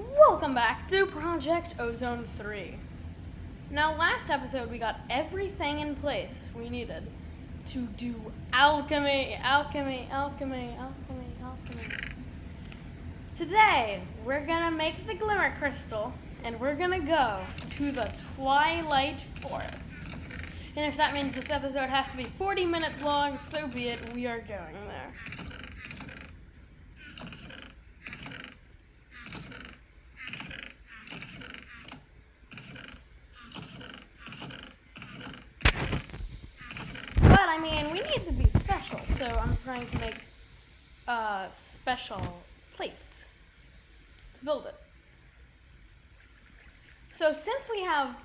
Welcome back to Project Ozone 3. Now, last episode we got everything in place we needed to do alchemy. Today, we're gonna make the Glimmer crystal, and we're gonna go to the Twilight Forest. And if that means this episode has to be 40 minutes long, so be it, we are going there. But, I mean, we need to be special, so I'm trying to make a special place to build it. So since we have,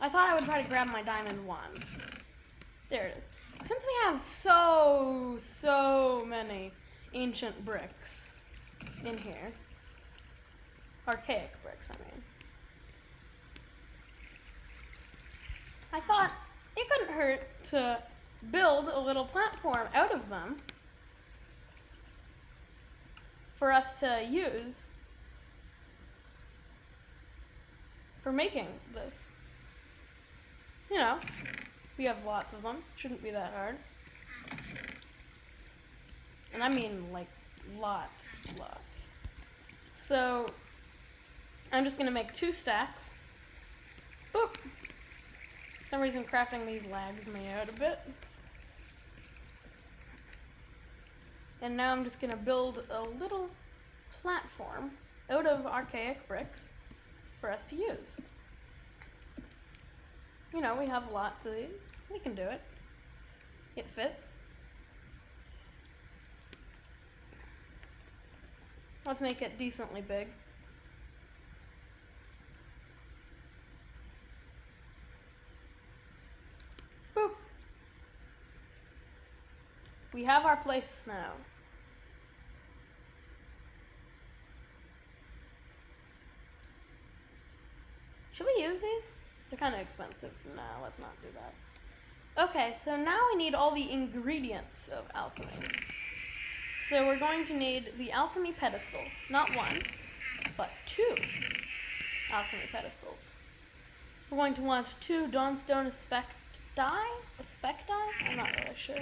I thought I would try to grab my diamond wand. There it is. Since we have so many ancient bricks in here, archaic bricks, I mean, I thought it couldn't hurt to build a little platform out of them for us to use for making this. You know, we have lots of them. Shouldn't be that hard. And I mean, like, lots. So, I'm just gonna make 2 stacks. Boop. For some reason, crafting these lags me out a bit. And now I'm just gonna build a little platform out of archaic bricks for us to use. You know, we have lots of these. We can do it. It fits. Let's make it decently big. Boop. We have our place now. Should we use these? They're kind of expensive. No, let's not do that. Okay, so now we need all the ingredients of alchemy. So we're going to need the alchemy pedestal. Not 1, but 2 alchemy pedestals. We're going to want 2 dawnstone aspecti? I'm not really sure.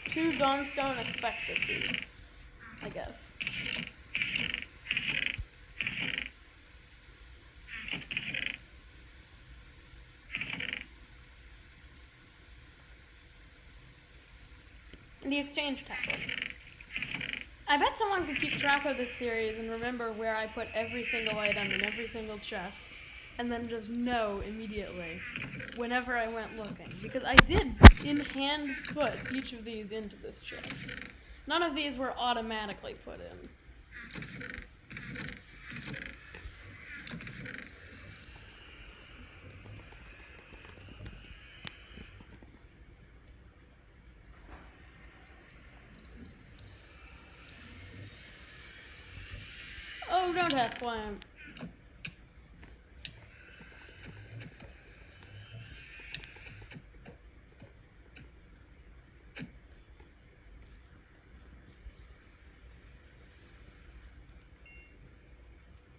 2 dawnstone aspecti, I guess. The exchange tablet. I bet someone could keep track of this series and remember where I put every single item in every single chest, and then just know immediately whenever I went looking. Because I did in-hand put each of these into this chest. None of these were automatically put in. Oh, don't ask why I'm...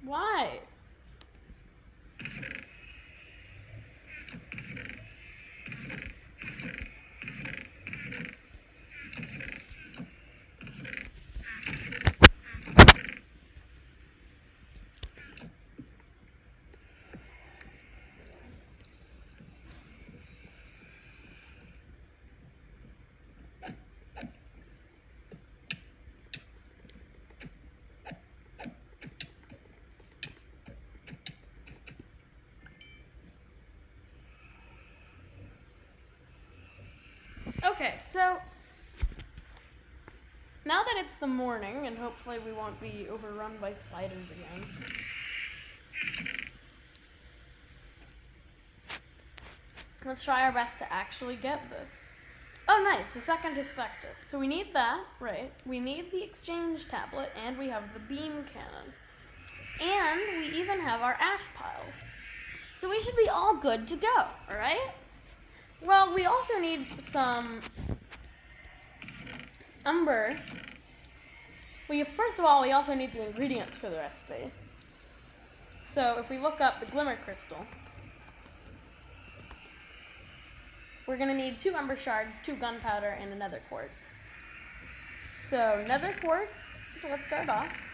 Why? Okay, so now that it's the morning, and hopefully we won't be overrun by spiders again, let's try our best to actually get this. Oh, nice, the second aspectus. So we need that, right? We need the exchange tablet, and we have the beam cannon. And we even have our ash piles. So we should be all good to go, alright? Well, we also need some umber First of all, we also need the ingredients for the recipe. So if we look up the Glimmer crystal, we're going to need 2 ember shards, 2 gunpowder, and a nether quartz. So nether quartz, so let's start off.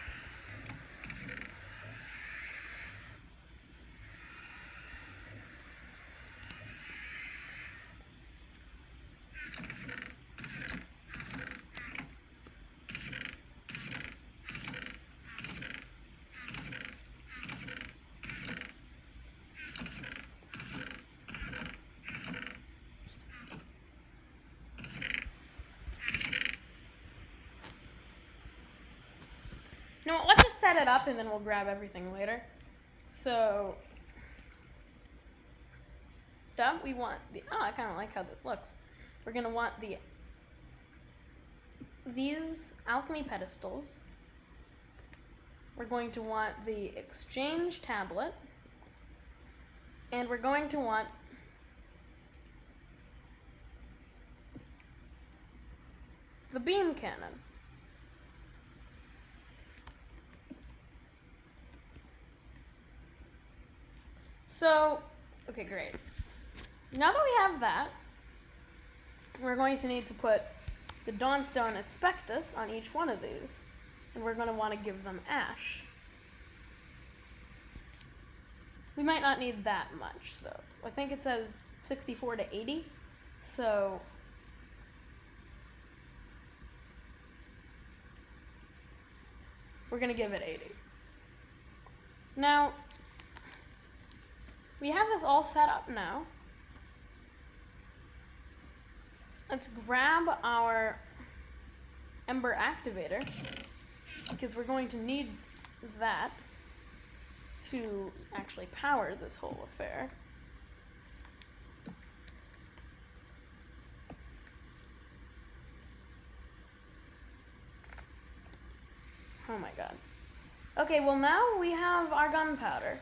You know what, let's just set it up and then we'll grab everything later. So, we want the, I kind of like how this looks. We're going to want these alchemy pedestals. We're going to want the exchange tablet. And we're going to want the beam cannon. So, okay, great. Now that we have that, we're going to need to put the Dawnstone Aspectus on each one of these. And we're going to want to give them ash. We might not need that much, though. I think it says 64 to 80, so we're going to give it 80. Now, we have this all set up now. Let's grab our Ember Activator, because we're going to need that to actually power this whole affair. Oh my god. Okay, well now we have our gunpowder.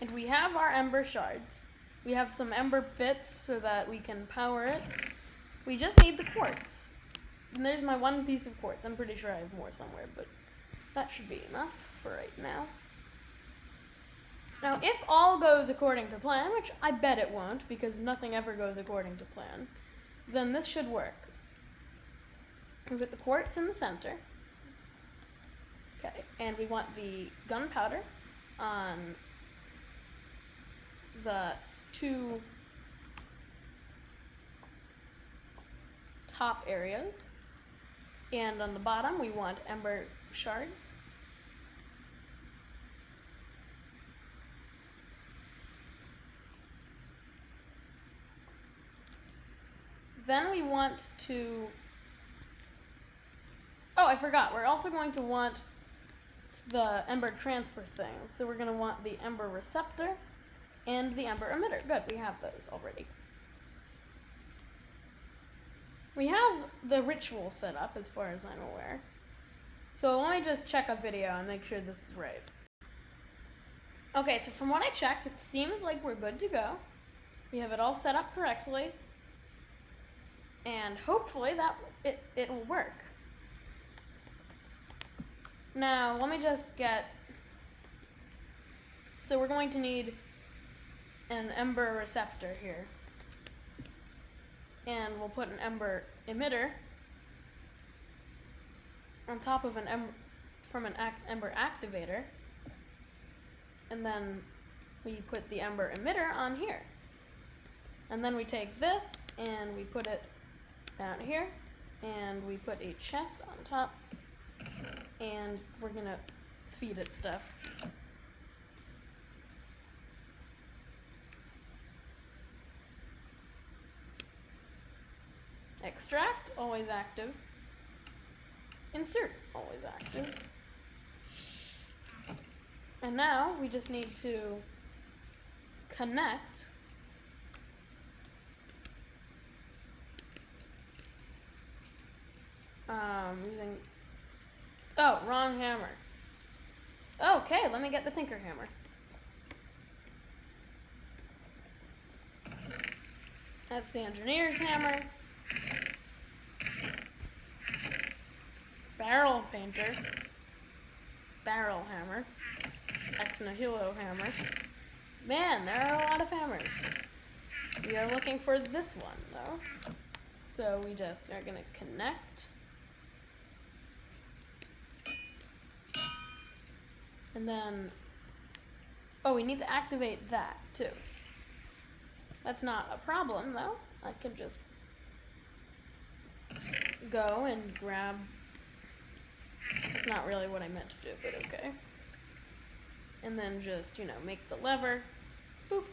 And we have our ember shards. We have some ember bits so that we can power it. We just need the quartz. And there's my 1 piece of quartz. I'm pretty sure I have more somewhere, but that should be enough for right now. Now, if all goes according to plan, which I bet it won't, because nothing ever goes according to plan, then this should work. We put the quartz in the center. Okay, and we want the gunpowder on the 2 top areas, and on the bottom we want ember shards. Then we want to, oh, I forgot, we're also going to want the ember transfer things. So we're going to want the ember receptor and the ember emitter. Good, we have those already. We have the ritual set up as far as I'm aware. So let me just check a video and make sure this is right. Okay, so from what I checked, it seems like we're good to go. We have it all set up correctly. And hopefully that it will work. Now, let me just get, so we're going to need an ember receptor here. And we'll put an ember emitter on top of an ember activator. And then we put the ember emitter on here. And then we take this and we put it down here. And we put a chest on top. And we're gonna feed it stuff. Extract, always active. Insert, always active. And now we just need to connect using, oh, wrong hammer. Okay, let me get the Tinker Hammer. That's the Engineer's Hammer. barrel painter, barrel hammer, ex nihilo hammer. Man, there are a lot of hammers. We are looking for this one, though. So we just are gonna connect. And then, oh, we need to activate that, too. That's not a problem, though. I can just go and grab. It's not really what I meant to do, but okay. And then just, you know, make the lever. Boop.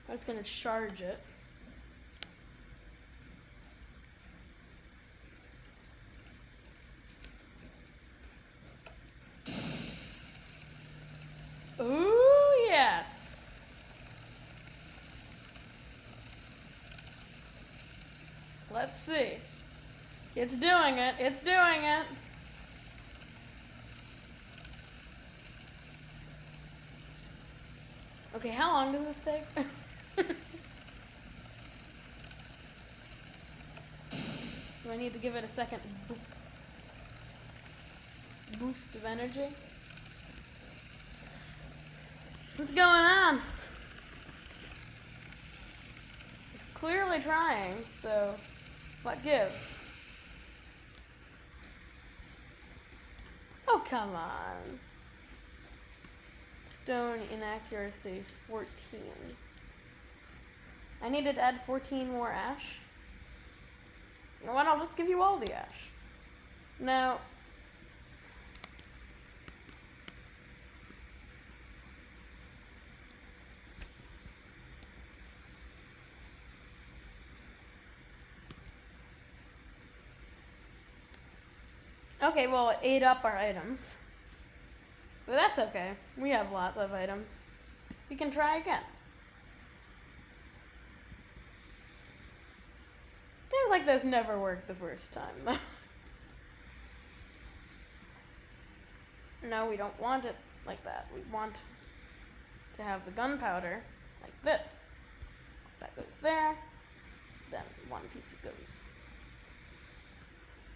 I was gonna charge it. Ooh, yes. Let's see. It's doing it. It's doing it. Okay, how long does this take? Do I need to give it a second boost of energy? What's going on? It's clearly trying, so what gives? Oh, come on. Stone inaccuracy 14. I needed to add 14 more ash. You know what? I'll just give you all the ash. Now, okay, well, it ate up our items. But that's okay. We have lots of items. We can try again. Things like this never work the first time, though. No, we don't want it like that. We want to have the gunpowder like this. So that goes there. Then one piece goes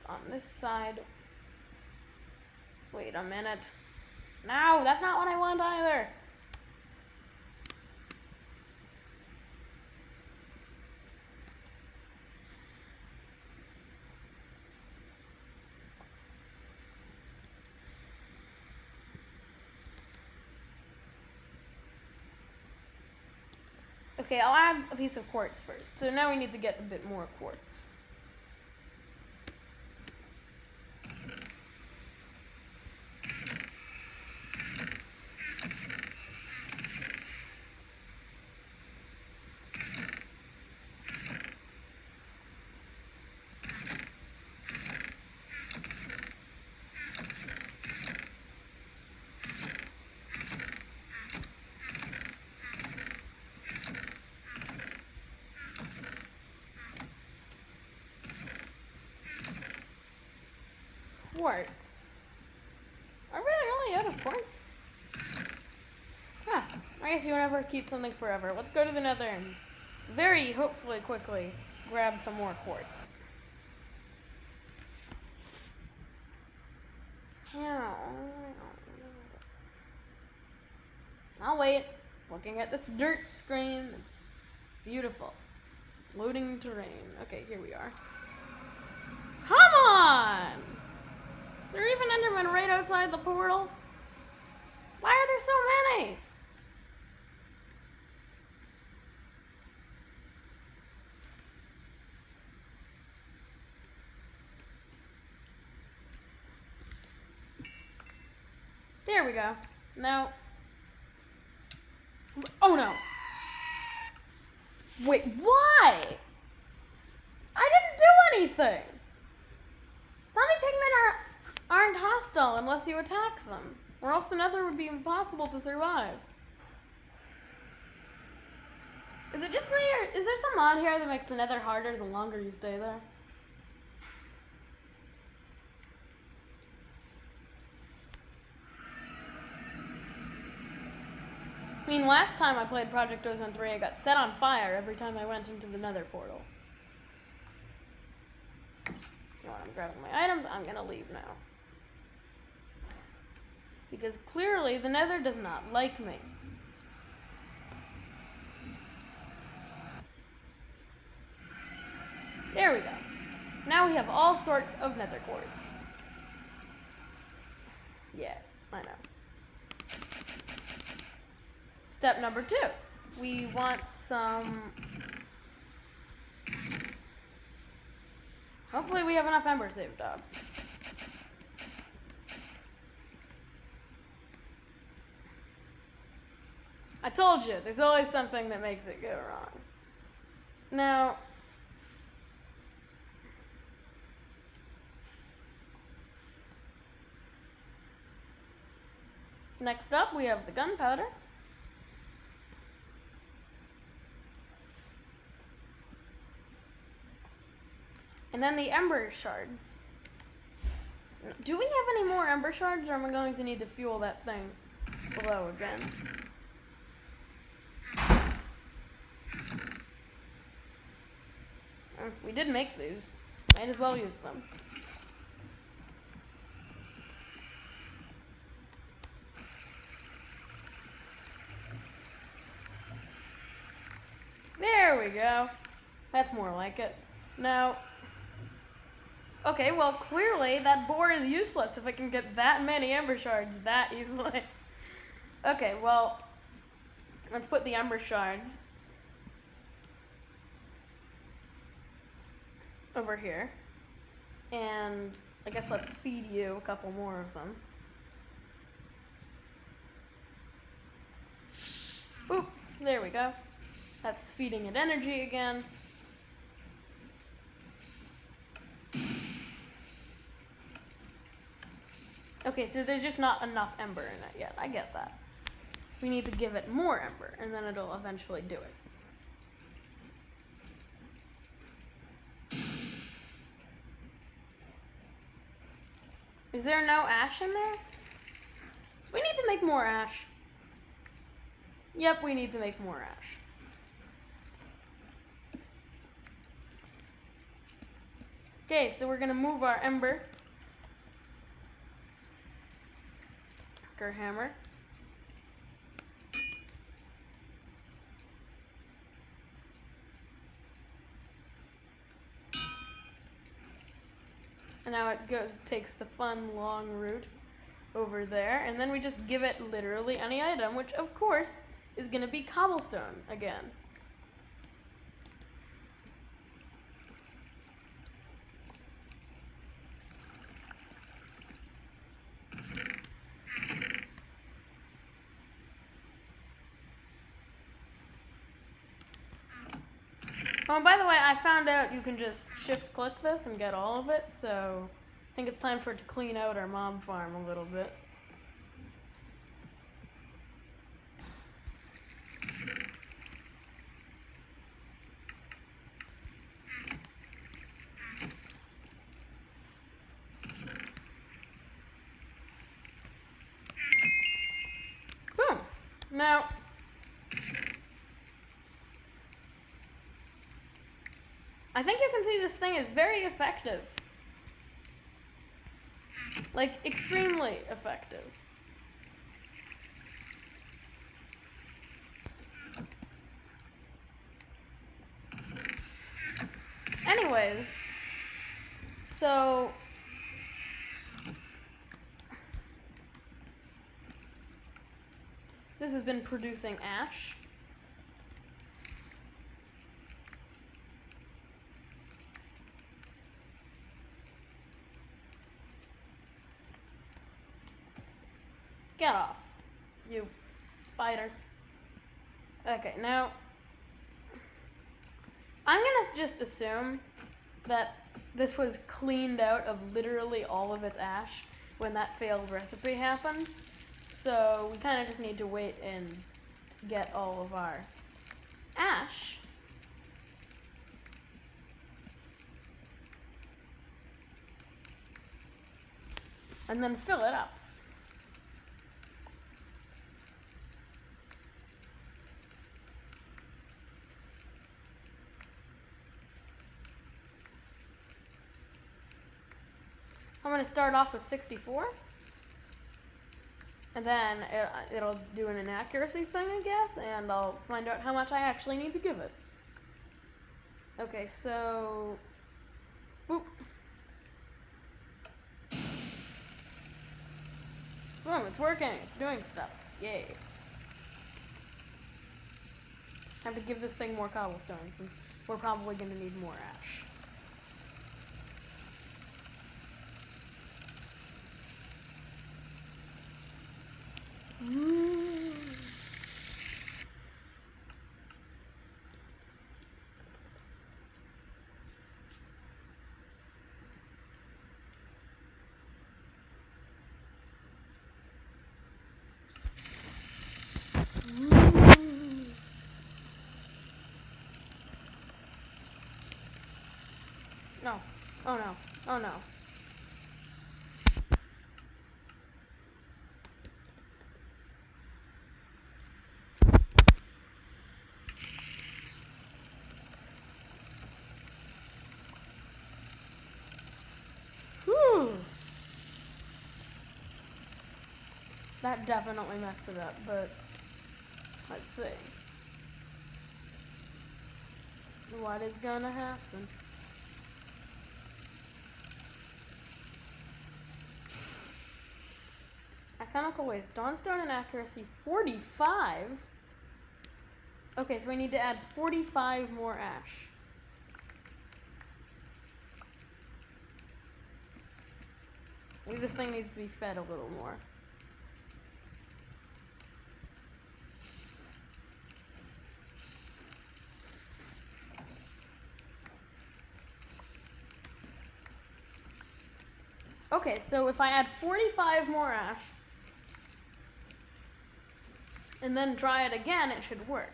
on this side. Wait a minute. No, that's not what I want either. Okay, I'll add a piece of quartz first. So now we need to get a bit more quartz. Quartz. Are we really out of quartz? Huh. I guess you never keep something forever. Let's go to the nether and very hopefully quickly grab some more quartz. I'll wait. Looking at this dirt screen. It's beautiful. Loading terrain. Okay, here we are. Come on! There are even Endermen right outside the portal. Why are there so many? There we go. Now. Oh no. Wait, why? I didn't do anything. Zombie pigmen aren't hostile unless you attack them, or else the nether would be impossible to survive. Is it just me, or is there some mod here that makes the nether harder the longer you stay there? I mean, last time I played Project Ozone 3, I got set on fire every time I went into the nether portal. You know what, I'm grabbing my items, I'm gonna leave now. Because clearly the nether does not like me. There we go. Now we have all sorts of nether quartz. Yeah, I know. Step number 2. We want some... Hopefully we have enough ember saved up. I told you, there's always something that makes it go wrong. Now... Next up, we have the gunpowder. And then the ember shards. Do we have any more ember shards, or am I going to need to fuel that thing below again? We did make these. Might as well use them. There we go. That's more like it. Now, okay, well, clearly that boar is useless if I can get that many ember shards that easily. Okay, well, let's put the ember shards over here. And I guess let's feed you a couple more of them. Boop, there we go. That's feeding it energy again. Okay, so there's just not enough ember in it yet. I get that. We need to give it more ember, and then it'll eventually do it. Is there no ash in there? We need to make more ash. Yep, we need to make more ash. Okay, so we're gonna move our ember. Our hammer. And now it takes the fun long route over there, and then we just give it literally any item, which of course is gonna be cobblestone again. Oh, by the way, I found out you can just shift-click this and get all of it, so I think it's time for it to clean out our mob farm a little bit. Boom! Now, I think you can see this thing is very effective. Like, extremely effective. Anyways, so this has been producing ash. Get off, you spider. Okay, now I'm gonna just assume that this was cleaned out of literally all of its ash when that failed recipe happened. So we kind of just need to wait and get all of our ash. And then fill it up. I'm going to start off with 64. And then it'll do an inaccuracy thing, I guess, and I'll find out how much I actually need to give it. Okay, so... Boop. Boom, it's working. It's doing stuff. Yay. Time to give this thing more cobblestone, since we're probably going to need more ash. No. Oh no. Oh no. Whew. That definitely messed it up, but let's see. What is gonna happen? Chemical waste. Dawnstone and accuracy 45? Okay, so we need to add 45 more ash. Maybe this thing needs to be fed a little more. Okay, so if I add 45 more ash, and then try it again, it should work.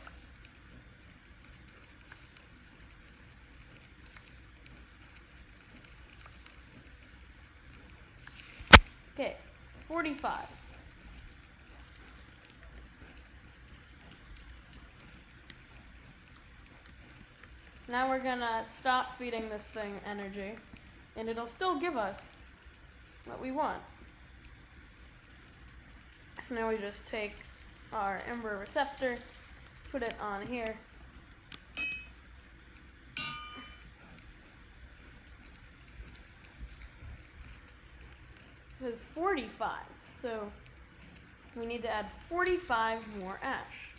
Okay, 45. Now we're gonna stop feeding this thing energy, and it'll still give us what we want. So now we just take our ember receptor, put it on here. There's 45, so we need to add 45 more ash.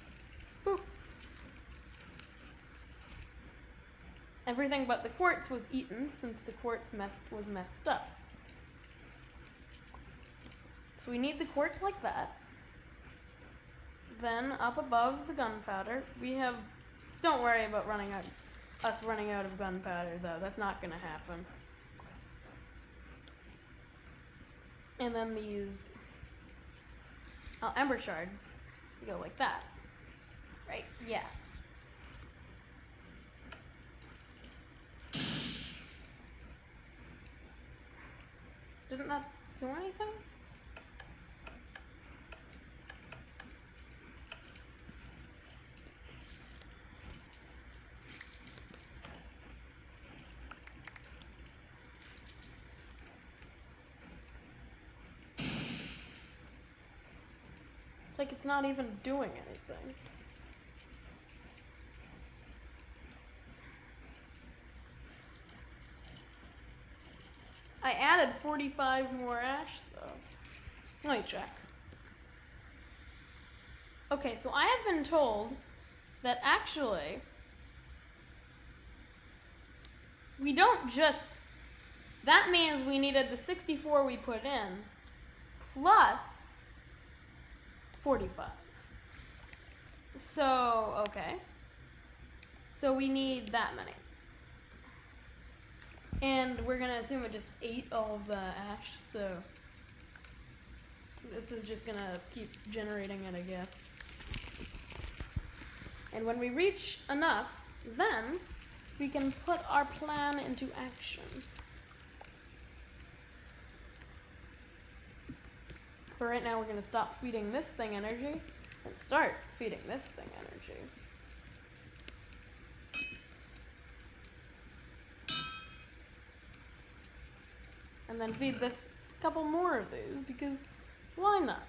Boop. Everything but the quartz was eaten since the quartz was messed up. So we need the quartz like that. Then up above the gunpowder, we have, don't worry about us running out of gunpowder though, that's not gonna happen. And then these ember shards go like that. Right? Yeah. Didn't that do anything? Like it's not even doing anything. I added 45 more ash though. Let me check. Okay, so I have been told that actually we don't just, that means we needed the 64 we put in plus 45. So, okay. So we need that many. And we're gonna assume it just ate all of the ash, so this is just gonna keep generating it, I guess. And when we reach enough, then we can put our plan into action. For right now, we're gonna stop feeding this thing energy and start feeding this thing energy. And then feed this a couple more of these, because why not?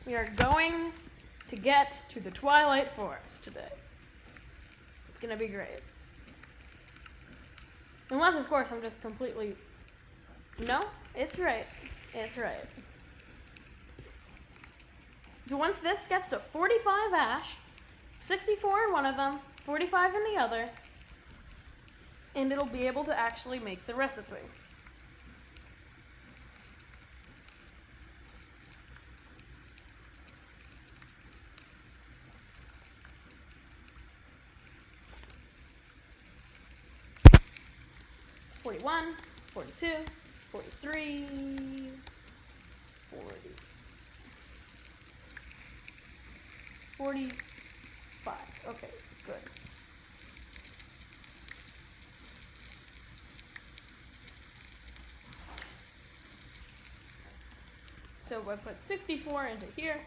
We are going to get to the Twilight Forest today. It's gonna be great. Unless, of course, I'm just completely... No, it's right. It's right. So once this gets to 45 ash, 64 in one of them, 45 in the other, and it'll be able to actually make the recipe. $41, $42, $43, $40, $45. Okay, good. So I put 64 into here,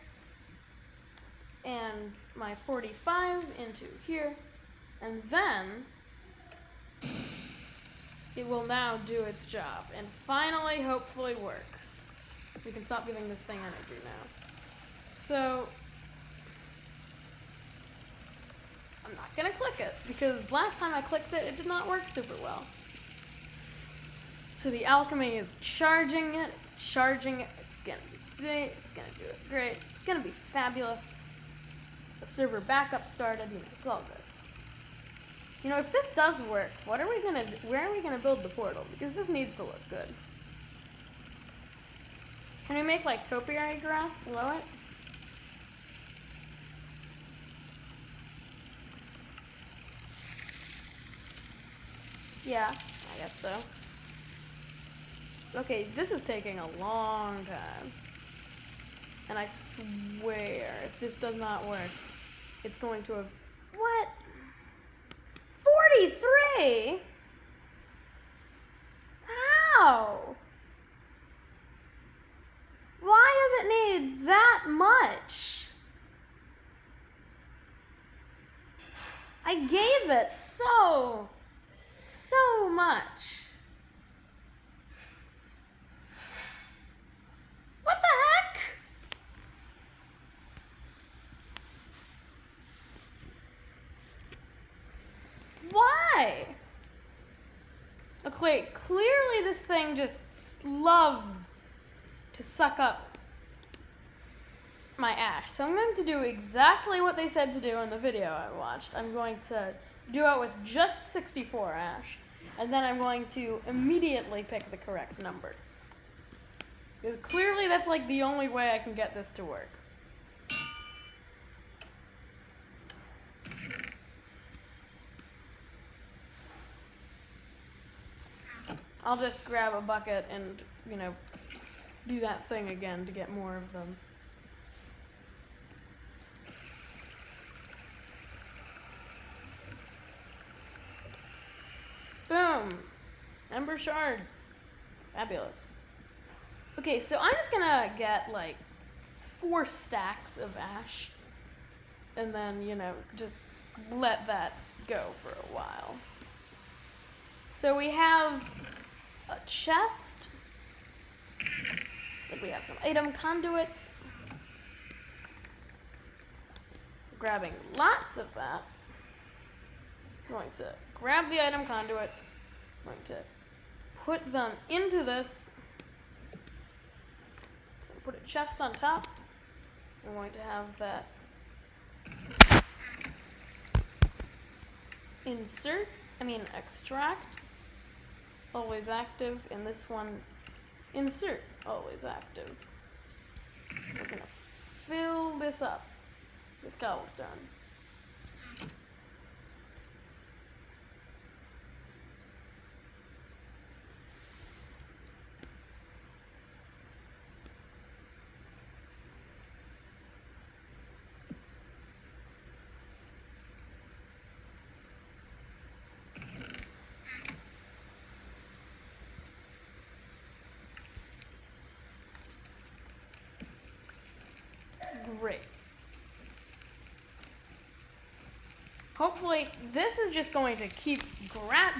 and my 45 into here, and then it will now do its job, and finally, hopefully, work. We can stop giving this thing energy now. So, I'm not gonna click it, because last time I clicked it, it did not work super well. So the alchemy is charging it, it's charging it, it's gonna be great, it's gonna do it great, it's gonna be fabulous. The server backup started, you know, it's all good. You know, if this does work, what are we gonna do? Where are we gonna build the portal? Because this needs to look good. Can we make, like, topiary grass below it? Yeah, I guess so. Okay, this is taking a long time. And I swear, if this does not work, it's going to have... What? 43? How? Why does it need that much? I gave it so much. What the heck? Why? Okay, clearly this thing just loves to suck up my ash. So I'm going to do exactly what they said to do in the video I watched. I'm going to do it with just 64 ash, and then I'm going to immediately pick the correct number. Because clearly that's like the only way I can get this to work. I'll just grab a bucket and, you know, do that thing again to get more of them. Boom! Ember shards. Fabulous. Okay, so I'm just gonna get, like, 4 stacks of ash. And then, you know, just let that go for a while. So we have a chest. Then we have some item conduits. Grabbing lots of that. I'm going to grab the item conduits. I'm going to put them into this. Put a chest on top. I'm going to have that extract, always active, and this one, insert, always active. We're gonna fill this up with cobblestone. great. Hopefully, this is just going to keep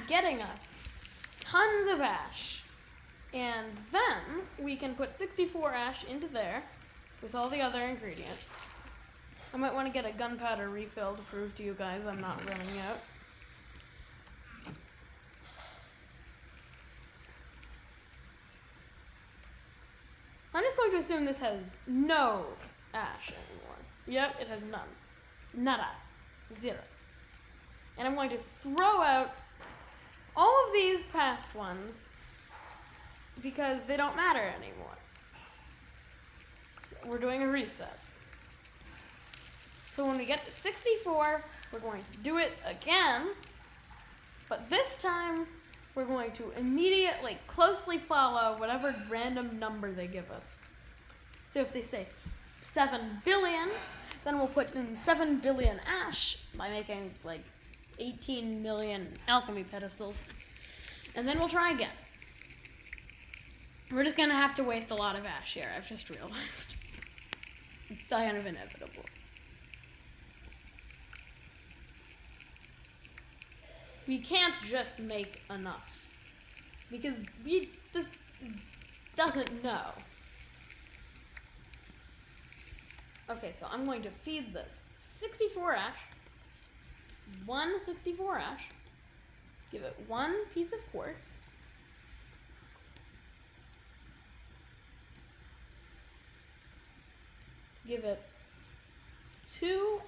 getting us tons of ash. And then we can put 64 ash into there with all the other ingredients. I might want to get a gunpowder refill to prove to you guys I'm not running out. I'm just going to assume this has no ash anymore. Yep, it has none. Nada. Zero. And I'm going to throw out all of these past ones because they don't matter anymore. We're doing a reset. So when we get to 64, we're going to do it again, but this time we're going to immediately closely follow whatever random number they give us. So if they say 7 billion, then we'll put in 7 billion ash by making like 18 million alchemy pedestals. And then we'll try again. We're just gonna have to waste a lot of ash here, I've just realized. It's kind of inevitable. We can't just make enough. Because this doesn't know. Okay, so I'm going to feed this 64 ash. 164 ash. Give it 1 piece of quartz. Give it 2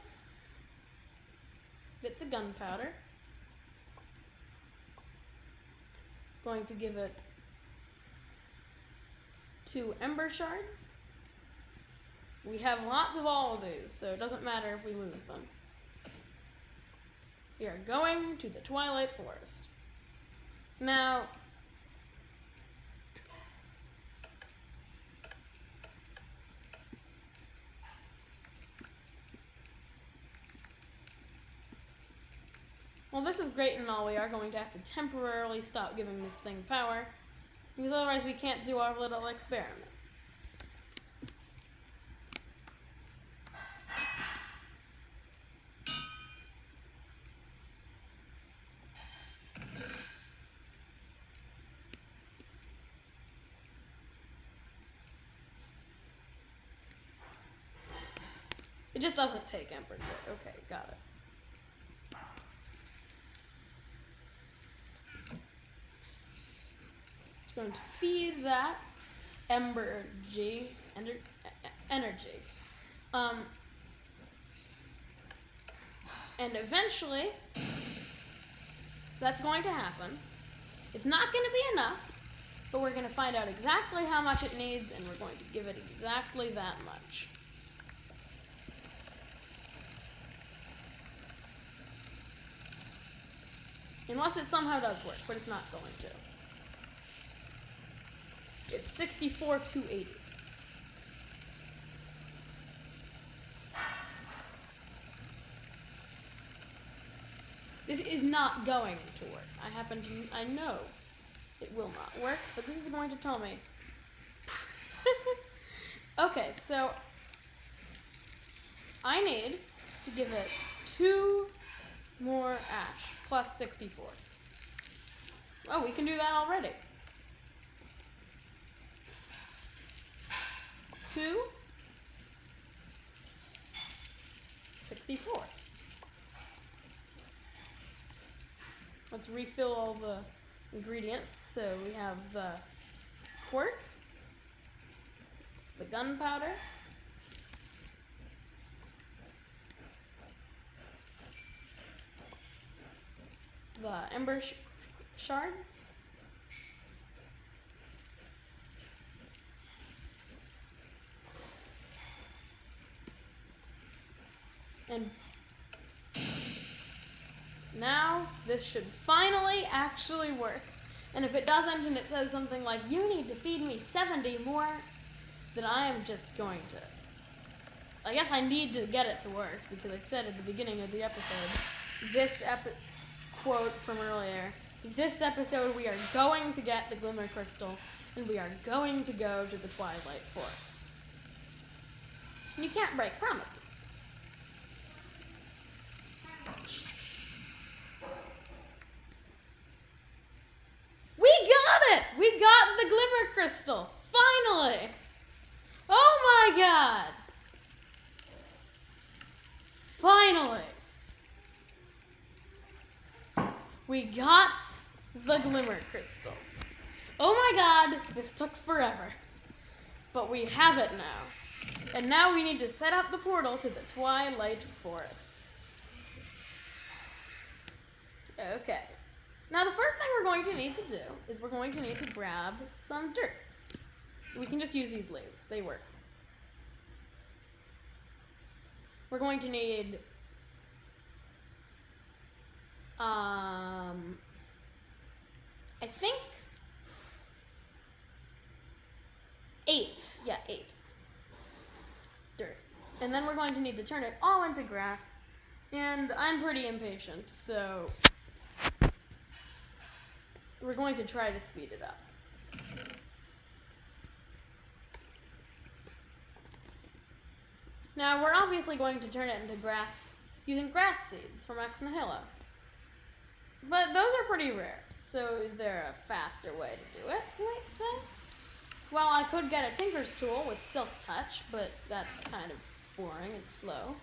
bits of gunpowder. Going to give it 2 ember shards. We have lots of all of these, so it doesn't matter if we lose them. We are going to the Twilight Forest. Now, well, this is great and all. We are going to have to temporarily stop giving this thing power, because otherwise we can't do our little experiment. It just doesn't take ember grit. Okay, got it. Going to feed that energy. And eventually, that's going to happen. It's not going to be enough, but we're going to find out exactly how much it needs, and we're going to give it exactly that much. Unless it somehow does work, but it's not going to. It's 64,280. This is not going to work. I know it will not work, but this is going to tell me. Okay, so I need to give it 2 more ash plus 64. Oh, we can do that already. 2, 64. Let's refill all the ingredients. So we have the quartz, the gunpowder, the ember shards, and now this should finally actually work. And if it doesn't and it says something like, you need to feed me 70 more, then I am just going to, I guess I need to get it to work, because I said at the beginning of the episode, quote from earlier, this episode we are going to get the Glimmer crystal, and we are going to go to the Twilight Forest. You can't break promises. We got it! We got the Glimmer crystal! Finally! Oh my god! Finally! We got the Glimmer crystal. Oh my god, this took forever. But we have it now. And now we need to set up the portal to the Twilight Forest. Okay. Now the first thing we're going to need to do is we're going to need to grab some dirt. We can just use these leaves. They work. We're going to need I think 8. Yeah, 8. Dirt. And then we're going to need to turn it all into grass. And I'm pretty impatient, so we're going to try to speed it up. Now, we're obviously going to turn it into grass using grass seeds from Ex Nihilo. But those are pretty rare. So is there a faster way to do it, you might say? Well, I could get a tinker's tool with silk touch, but that's kind of boring and slow.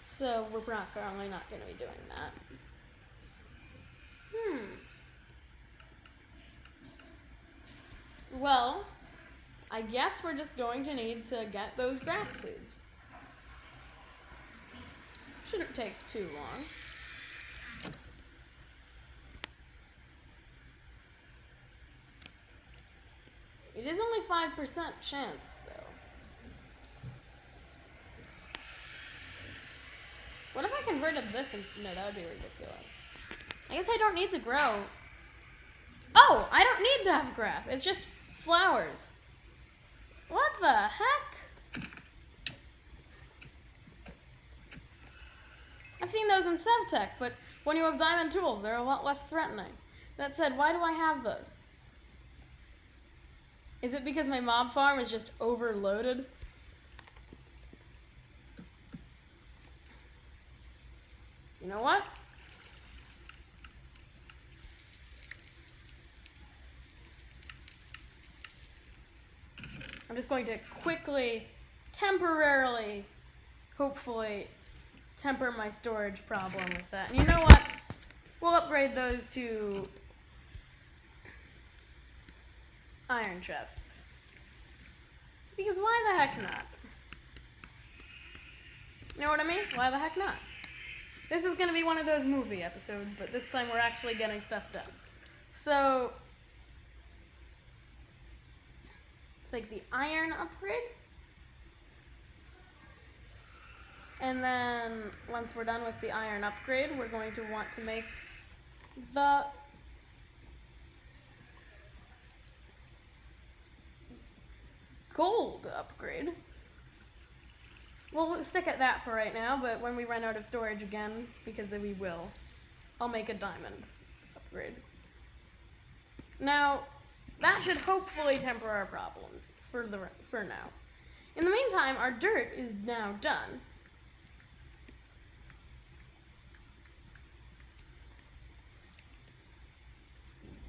So we're probably not going to be doing that. Well, I guess we're just going to need to get those grass seeds. Shouldn't take too long. It is only 5% chance, though. What if I converted this into... No, that would be ridiculous. I guess I don't need to grow... Oh! I don't need to have grass. It's just flowers. What the heck? I've seen those in SevTech, but when you have diamond tools, they're a lot less threatening. That said, why do I have those? Is it because my mob farm is just overloaded? You know what? I'm just going to quickly, temporarily, hopefully, temper my storage problem with that. And you know what? We'll upgrade those to iron chests. Because why the heck not? You know what I mean? Why the heck not? This is going to be one of those movie episodes, but this time we're actually getting stuff done. So, like the iron upgrade. And then once we're done with the iron upgrade, we're going to want to make the gold upgrade. We'll stick at that for right now, but when we run out of storage again, because then we will, I'll make a diamond upgrade. Now, that should hopefully temper our problems for now. In the meantime, our dirt is now done.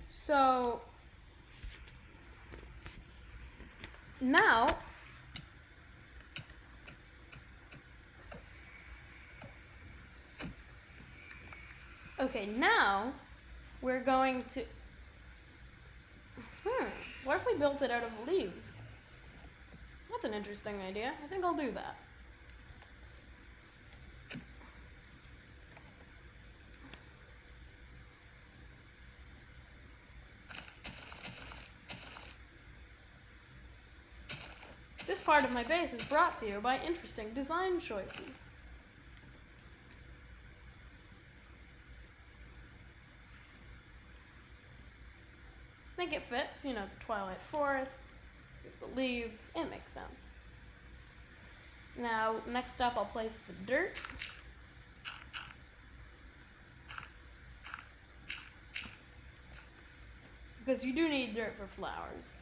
So now now we're going to what if we built it out of leaves? That's an interesting idea. I think I'll do that. This part of my base is brought to you by interesting design choices. I think it fits, you know, the Twilight Forest, with the leaves, it makes sense. Now, next up I'll place the dirt. Because you do need dirt for flowers.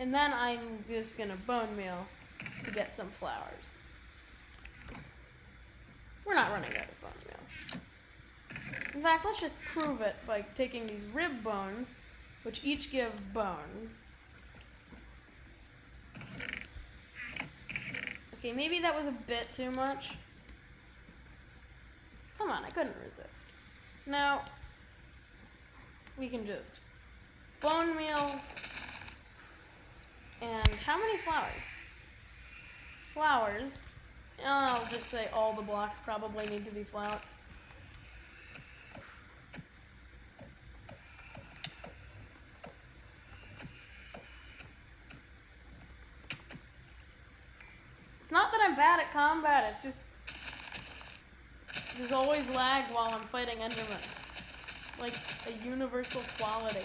And then I'm just gonna bone meal to get some flowers. We're not running out of bone meal. In fact, let's just prove it by taking these rib bones, which each give bones. Okay, maybe that was a bit too much. Come on, I couldn't resist. Now, we can just bone meal. And how many flowers? Flowers. I'll just say all the blocks probably need to be flowered. It's not that I'm bad at combat, it's just there's always lag while I'm fighting Enderman. Like a universal quality.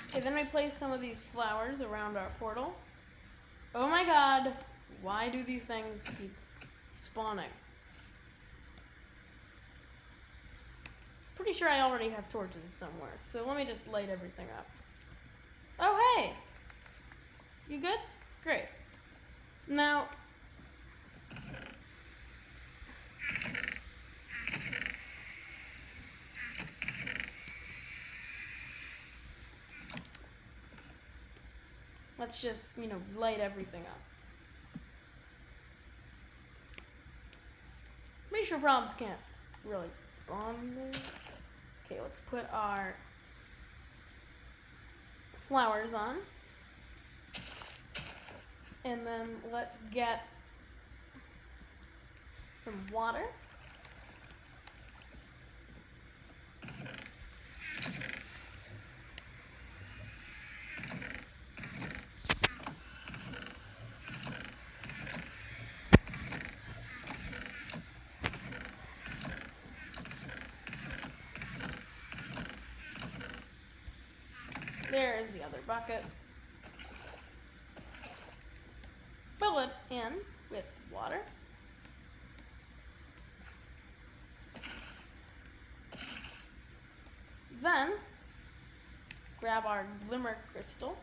Okay, then we place some of these flowers around our portal. Oh my god, why do these things keep spawning? Pretty sure I already have torches somewhere, so let me just light everything up. Oh, hey! You good? Great. Now, let's just, light everything up. Pretty sure problems can't really spawn there. Okay, let's put our flowers on. And then let's get some water. There is the other bucket. Fill it in with water. Then, grab our Glimmer crystal.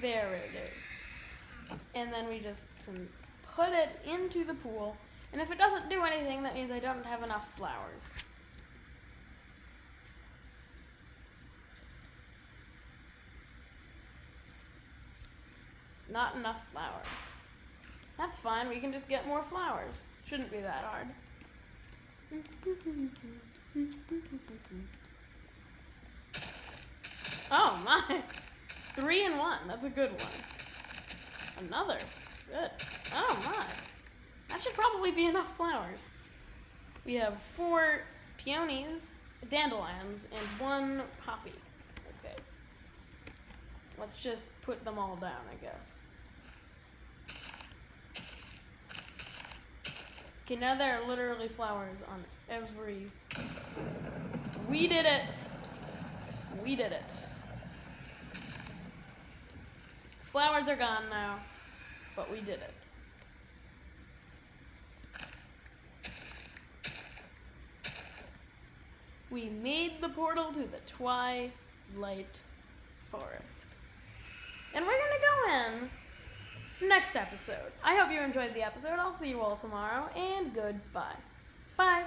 There it is. And then we just can put it into the pool. And if it doesn't do anything, that means I don't have enough flowers. Not enough flowers. That's fine, we can just get more flowers. Shouldn't be that hard. Oh my! 3 in 1, that's a good one. Another, good. Oh my! That should probably be enough flowers. We have 4 peonies, dandelions, and 1 poppy. Okay. Let's just put them all down, I guess. Okay, now there are literally flowers on every... We did it! We did it. Flowers are gone now, but we did it. We made the portal to the Twilight Forest. And we're gonna go in next episode. I hope you enjoyed the episode. I'll see you all tomorrow, and goodbye. Bye.